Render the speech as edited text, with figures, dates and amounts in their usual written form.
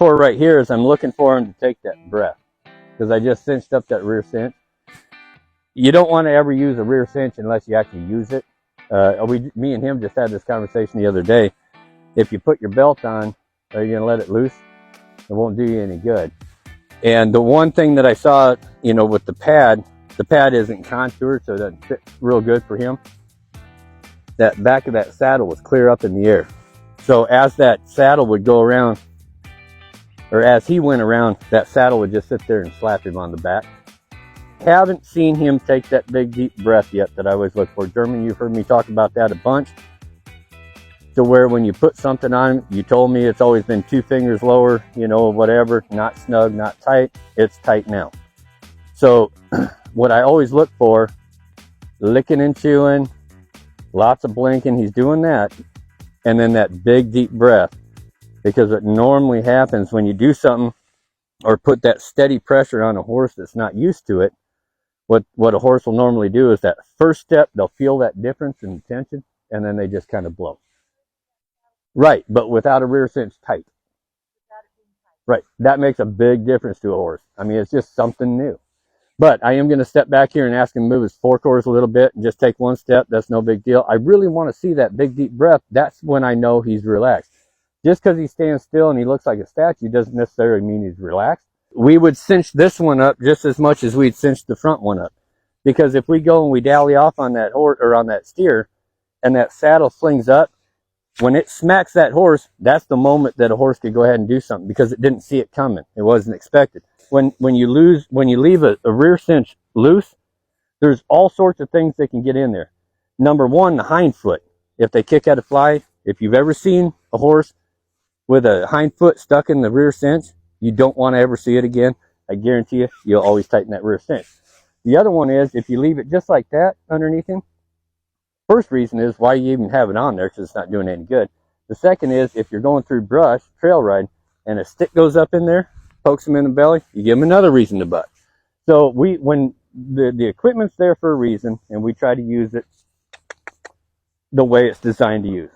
for right here is I'm looking for him to take that breath, because I just cinched up that rear cinch. You don't want to ever use a rear cinch unless you actually use it. Me and him just had this conversation the other day. If you put your belt on, are you going to let it loose? It won't do you any good. And the one thing that I saw, you know, with the pad isn't contoured, so it doesn't fit real good for him. That back of that saddle was clear up in the air. So as that saddle would go around, or as he went around, that saddle would just sit there and slap him on the back. Haven't seen him take that big deep breath yet that I always look for. German, you've heard me talk about that a bunch. To where when you put something on him, you told me it's always been 2 fingers lower, you know, whatever, not snug, not tight. It's tight now. So what I always look for, licking and chewing, lots of blinking, he's doing that. And then that big deep breath, because what normally happens when you do something or put that steady pressure on a horse that's not used to it, what a horse will normally do is that first step, they'll feel that difference in tension, and then they just kind of blow. Right, but without a rear cinch tight. Right, that makes a big difference to a horse. I mean, it's just something new. But I am going to step back here and ask him to move his forequarters a little bit and just take one step. That's no big deal. I really want to see that big deep breath. That's when I know he's relaxed. Just because he stands still and he looks like a statue doesn't necessarily mean he's relaxed. We would cinch this one up just as much as we'd cinch the front one up. Because if we go and we dally off on that horse or on that steer and that saddle flings up, when it smacks that horse, that's the moment that a horse could go ahead and do something, because it didn't see it coming. It wasn't expected. When you leave a rear cinch loose, there's all sorts of things that can get in there. Number one, the hind foot. If they kick at a fly, if you've ever seen a horse with a hind foot stuck in the rear cinch, you don't want to ever see it again. I guarantee you, you'll always tighten that rear cinch. The other one is, if you leave it just like that underneath him, first reason is why you even have it on there, because it's not doing any good. The second is, if you're going through brush, trail ride, and a stick goes up in there, pokes him in the belly, you give him another reason to butt. So when the equipment's there for a reason, and we try to use it the way it's designed to use.